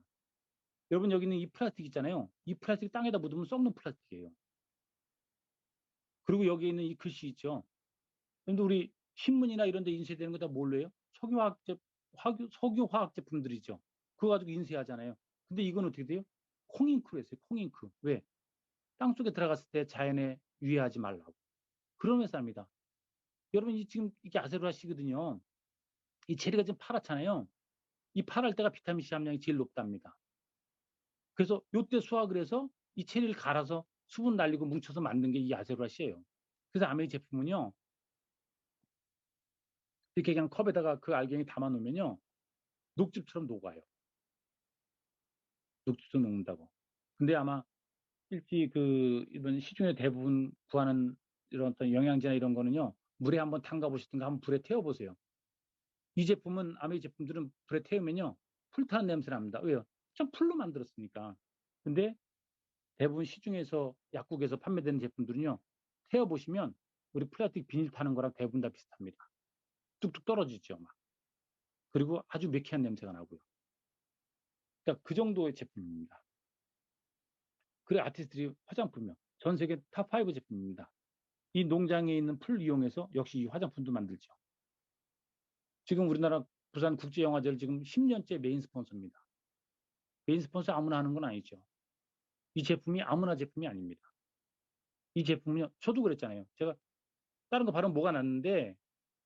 여러분 여기 있는 이 플라스틱 있잖아요. 이 플라스틱 땅에다 묻으면 썩는 플라스틱이에요. 그리고 여기 있는 이 글씨 있죠. 그런데 우리 신문이나 이런 데 인쇄되는 거 다 뭘로 해요? 석유화학 제품들이죠. 그거 가지고 인쇄하잖아요. 근데 이건 어떻게 돼요? 콩잉크로 했어요. 콩잉크. 왜? 땅속에 들어갔을 때 자연에 유해하지 말라고. 그러면서 합니다. 여러분 지금 이게 아세로라씨거든요. 이 체리가 지금 파랗잖아요. 이 파랄 때가 비타민C 함량이 제일 높답니다. 그래서 요때 수확을 해서 이 체리를 갈아서 수분 날리고 뭉쳐서 만든 게 이 아세로라씨예요. 그래서 아메이 제품은요. 이렇게 그냥 컵에다가 그 알갱이 담아 놓으면요. 녹즙처럼 녹아요. 녹즙처럼 녹는다고. 근데 아마 일찍 이번 시중에 대부분 구하는 이런 어떤 영양제나 이런 거는요. 물에 한번 담가 보시든가 한번 불에 태워 보세요. 이 제품은 아메이 제품들은 불에 태우면요. 풀타는 냄새 납니다. 왜요? 전 풀로 만들었으니까. 근데 대부분 시중에서 약국에서 판매되는 제품들은요. 태워 보시면 우리 플라스틱 비닐 타는 거랑 대부분 다 비슷합니다. 뚝뚝 떨어지죠, 막. 그리고 아주 매캐한 냄새가 나고요. 그러니까 그 정도의 제품입니다. 그래 아티스트들이 화장품이요. 전 세계 탑5 제품입니다. 이 농장에 있는 풀 이용해서 역시 이 화장품도 만들죠. 지금 우리나라 부산 국제영화제를 지금 10년째 메인 스폰서입니다. 메인 스폰서 아무나 하는 건 아니죠. 이 제품이 아무나 제품이 아닙니다. 이 제품은요. 저도 그랬잖아요. 제가 다른 거 바르면 뭐가 났는데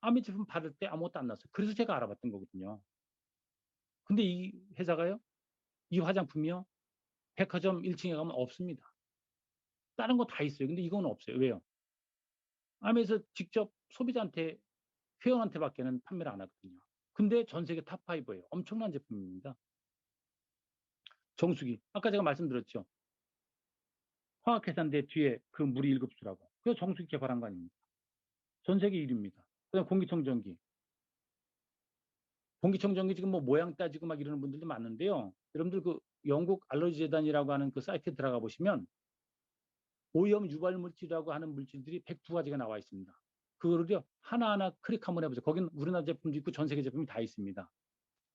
아미 제품 바를 때 아무것도 안 났어요. 그래서 제가 알아봤던 거거든요. 근데 이 회사가요. 이 화장품이요. 백화점 1층에 가면 없습니다. 다른 거 다 있어요. 근데 이건 없어요. 왜요? 아미에서 직접 소비자한테 회원한테밖에는 판매를 안 하거든요. 근데 전 세계 탑5예요. 엄청난 제품입니다. 정수기. 아까 제가 말씀드렸죠. 화학회사인데 뒤에 그 물이 1급수라고. 그래서 정수기 개발한 거 아닙니까? 전 세계 1위입니다. 그다음 공기청정기. 공기청정기 지금 뭐 모양 따지고 막 이러는 분들도 많은데요. 여러분들 그 영국 알러지 재단이라고 하는 그 사이트에 들어가 보시면 오염 유발 물질이라고 하는 물질들이 102가지가 나와 있습니다. 그거를요 하나하나 클릭 한번 해보세요. 거긴 우리나라 제품도 있고 전 세계 제품이 다 있습니다.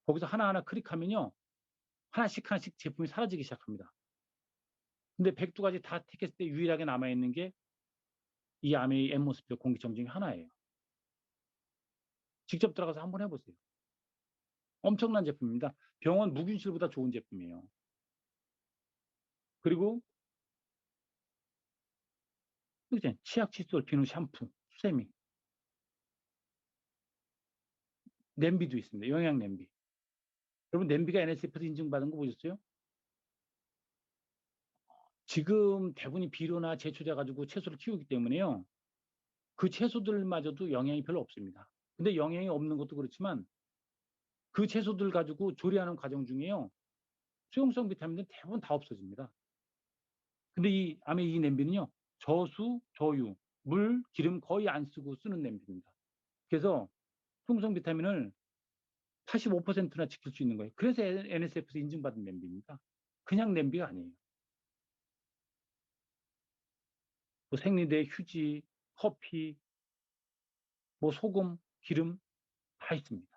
거기서 하나하나 클릭하면요 하나씩 하나씩 제품이 사라지기 시작합니다. 근데 102가지 다 택했을 때 유일하게 남아있는 게 이 아메이 앰모스피어 공기청정기 하나예요. 직접 들어가서 한번 해보세요. 엄청난 제품입니다. 병원 무균실보다 좋은 제품이에요. 그리고 그죠? 치약, 칫솔, 비누, 샴푸, 수세미, 냄비도 있습니다. 영양 냄비. 여러분 냄비가 NSF에서 인증받은 거 보셨어요? 지금 대부분이 비료나 제초제 가지고 채소를 키우기 때문에요. 그 채소들마저도 영양이 별로 없습니다. 근데 영양이 없는 것도 그렇지만 그 채소들 가지고 조리하는 과정 중에요. 수용성 비타민은 대부분 다 없어집니다. 근데 이 아메 이 냄비는요. 저수, 저유, 물, 기름 거의 안 쓰고 쓰는 냄비입니다. 그래서 수용성 비타민을 85%나 지킬 수 있는 거예요. 그래서 NSF에서 인증받은 냄비입니다. 그냥 냄비가 아니에요. 뭐 생리대, 휴지, 커피, 뭐 소금, 기름 다 있습니다.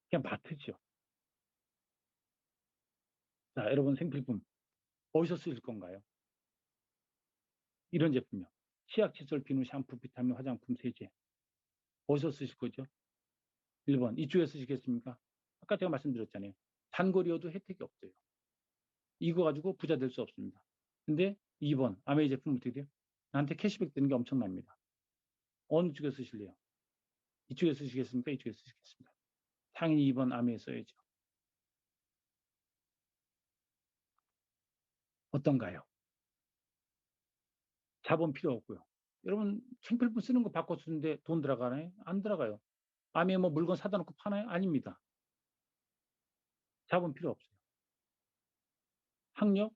그냥 마트죠. 자, 여러분 생필품 어디서 쓰실 건가요? 이런 제품이요. 치약, 칫솔, 비누, 샴푸, 비타민, 화장품, 세제. 어디서 쓰실 거죠? 1번. 이쪽에 쓰시겠습니까? 아까 제가 말씀드렸잖아요. 단거리여도 혜택이 없어요. 이거 가지고 부자 될 수 없습니다. 근데 2번. 아메이 제품 어떻게 돼요? 나한테 캐시백 되는 게 엄청납니다. 어느 쪽에 쓰실래요? 이쪽에 쓰시겠습니까? 이쪽에 쓰시겠습니까? 당연히 2번 아메에 써야죠. 어떤가요? 자본 필요 없고요. 여러분 생필품 쓰는 거 바꿔 쓰는데 돈 들어가나요? 안 들어가요. 아메에 뭐 물건 사다 놓고 파나요? 아닙니다. 자본 필요 없어요. 학력?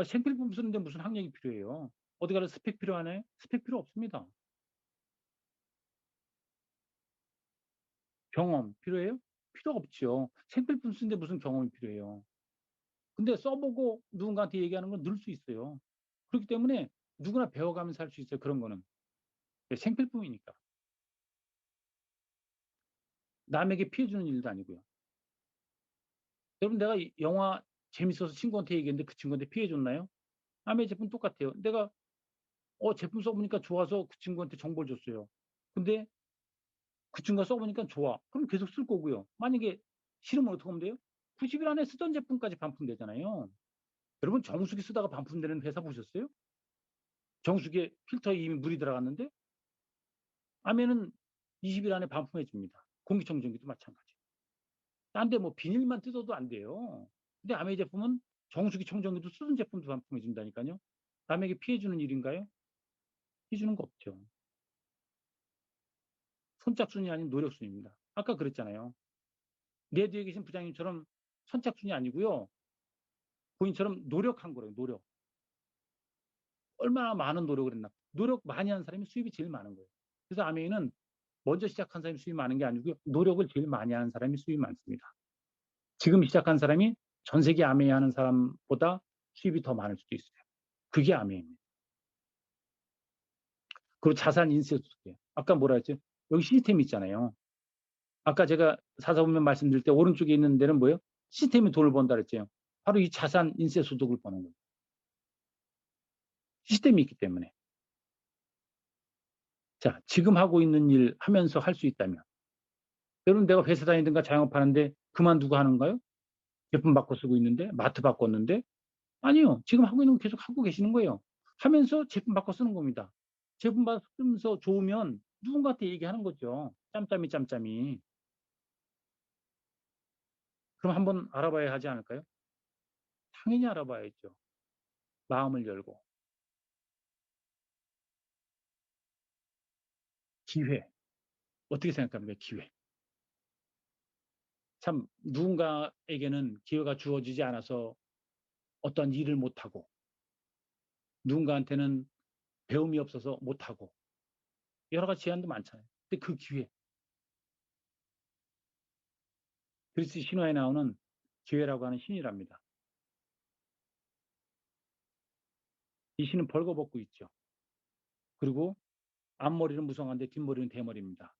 생필품 쓰는데 무슨 학력이 필요해요? 어디 가서 스펙 필요하나요? 스펙 필요 없습니다. 경험 필요해요? 필요 없죠. 생필품 쓰는데 무슨 경험이 필요해요? 근데 써보고 누군가한테 얘기하는 건 늘 수 있어요. 그렇기 때문에 누구나 배워가면서 할 수 있어요, 그런 거는. 예, 생필품이니까. 남에게 피해 주는 일도 아니고요. 여러분, 내가 이 영화 재밌어서 친구한테 얘기했는데 그 친구한테 피해 줬나요? 아메 제품 똑같아요. 내가 제품 써 보니까 좋아서 그 친구한테 정보를 줬어요. 근데 그 친구가 써 보니까 좋아. 그럼 계속 쓸 거고요. 만약에 싫으면 어떻게 하면 돼요? 90일 안에 쓰던 제품까지 반품되잖아요. 여러분, 정수기 쓰다가 반품되는 회사 보셨어요? 정수기에 필터에 이미 물이 들어갔는데 아메는 20일 안에 반품해 줍니다. 공기청정기도 마찬가지. 딴 데 뭐 비닐만 뜯어도 안 돼요. 근데 아메 제품은 정수기 청정기도 쓰던 제품도 반품해 준다니까요. 남에게 피해 주는 일인가요? 피해 주는 거 없죠. 선착순이 아닌 노력순입니다. 아까 그랬잖아요. 내 뒤에 계신 부장님처럼 선착순이 아니고요. 본인처럼 노력한 거예요. 노력. 얼마나 많은 노력을 했나. 노력 많이 한 사람이 수입이 제일 많은 거예요. 그래서 아메이는 먼저 시작한 사람이 수입이 많은 게 아니고요. 노력을 제일 많이 하는 사람이 수입이 많습니다. 지금 시작한 사람이 전 세계 아메이 하는 사람보다 수입이 더 많을 수도 있어요. 그게 아메이입니다. 그리고 자산 인쇄소예요. 아까 뭐라 했죠? 여기 시스템이 있잖아요. 아까 제가 사사분면 말씀드릴 때 오른쪽에 있는 데는 뭐예요? 시스템이 돈을 번다 그랬죠. 바로 이 자산 인쇄 소득을 버는 거예요. 시스템이 있기 때문에. 자, 지금 하고 있는 일 하면서 할 수 있다면. 여러분, 내가 회사 다니든가 자영업하는데 그만두고 하는가요? 제품 바꿔 쓰고 있는데, 마트 바꿨는데? 아니요. 지금 하고 있는 거 계속 하고 계시는 거예요. 하면서 제품 바꿔 쓰는 겁니다. 제품 바꿔 쓰면서 좋으면 누군가한테 얘기하는 거죠. 짬짬이 짬짬이. 그럼 한번 알아봐야 하지 않을까요? 당연히 알아봐야죠. 마음을 열고. 기회. 어떻게 생각합니까? 기회. 참 누군가에게는 기회가 주어지지 않아서 어떤 일을 못하고 누군가한테는 배움이 없어서 못하고 여러 가지 제한도 많잖아요. 근데 그 기회, 그리스 신화에 나오는 기회라고 하는 신이랍니다. 이 신은 벌거벗고 있죠. 그리고 앞머리는 무성한데 뒷머리는 대머리입니다.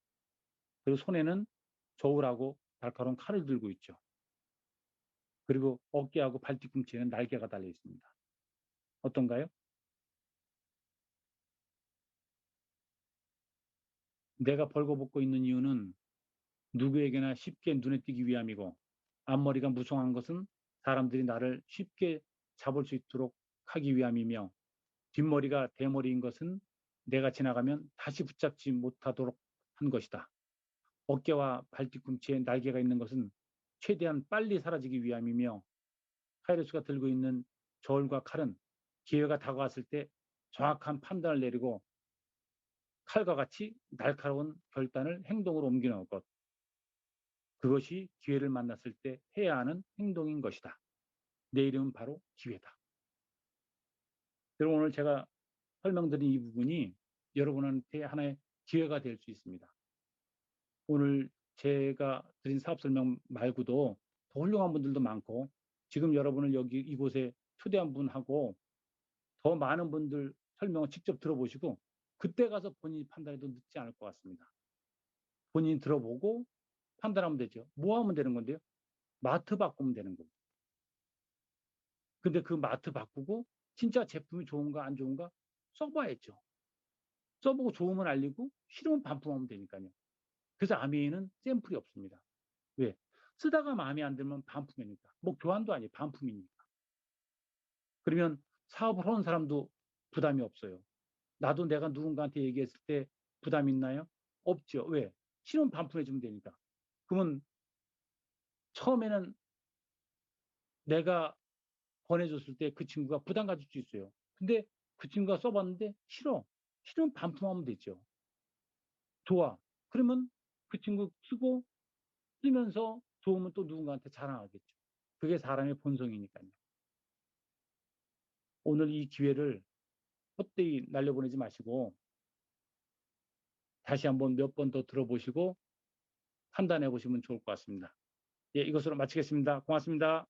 그리고 손에는 저울하고 날카로운 칼을 들고 있죠. 그리고 어깨하고 발뒤꿈치에는 날개가 달려 있습니다. 어떤가요? 내가 벌거벗고 있는 이유는 누구에게나 쉽게 눈에 띄기 위함이고 앞머리가 무성한 것은 사람들이 나를 쉽게 잡을 수 있도록 하기 위함이며 뒷머리가 대머리인 것은 내가 지나가면 다시 붙잡지 못하도록 한 것이다. 어깨와 발뒤꿈치에 날개가 있는 것은 최대한 빨리 사라지기 위함이며 카이로스가 들고 있는 저울과 칼은 기회가 다가왔을 때 정확한 판단을 내리고 칼과 같이 날카로운 결단을 행동으로 옮기는 것. 그것이 기회를 만났을 때 해야 하는 행동인 것이다. 내 이름은 바로 기회다. 여러분, 오늘 제가 설명드린 이 부분이 여러분한테 하나의 기회가 될 수 있습니다. 오늘 제가 드린 사업 설명 말고도 더 훌륭한 분들도 많고 지금 여러분을 여기 이곳에 초대한 분하고 더 많은 분들 설명을 직접 들어보시고 그때 가서 본인이 판단해도 늦지 않을 것 같습니다. 본인이 들어보고 판단하면 되죠. 뭐 하면 되는 건데요? 마트 바꾸면 되는 거예요. 근데 그 마트 바꾸고 진짜 제품이 좋은가 안 좋은가 써봐야죠. 써보고 좋으면 알리고 싫으면 반품하면 되니까요. 그래서 아미에는 샘플이 없습니다. 왜? 쓰다가 마음에 안 들면 반품이니까. 뭐 교환도 아니에요. 반품이니까. 그러면 사업을 하는 사람도 부담이 없어요. 나도 내가 누군가한테 얘기했을 때 부담 있나요? 없죠. 왜? 싫으면 반품해 주면 되니까. 그러면 처음에는 내가 권해줬을 때 그 친구가 부담 가질 수 있어요. 근데 그 친구가 써봤는데 싫어. 싫으면 반품하면 되죠. 좋아. 그러면 그 친구 쓰고 쓰면서 좋으면 또 누군가한테 자랑하겠죠. 그게 사람의 본성이니까요. 오늘 이 기회를 헛되이 날려보내지 마시고 다시 한번 몇 번 더 들어보시고 판단해 보시면 좋을 것 같습니다. 예, 이것으로 마치겠습니다. 고맙습니다.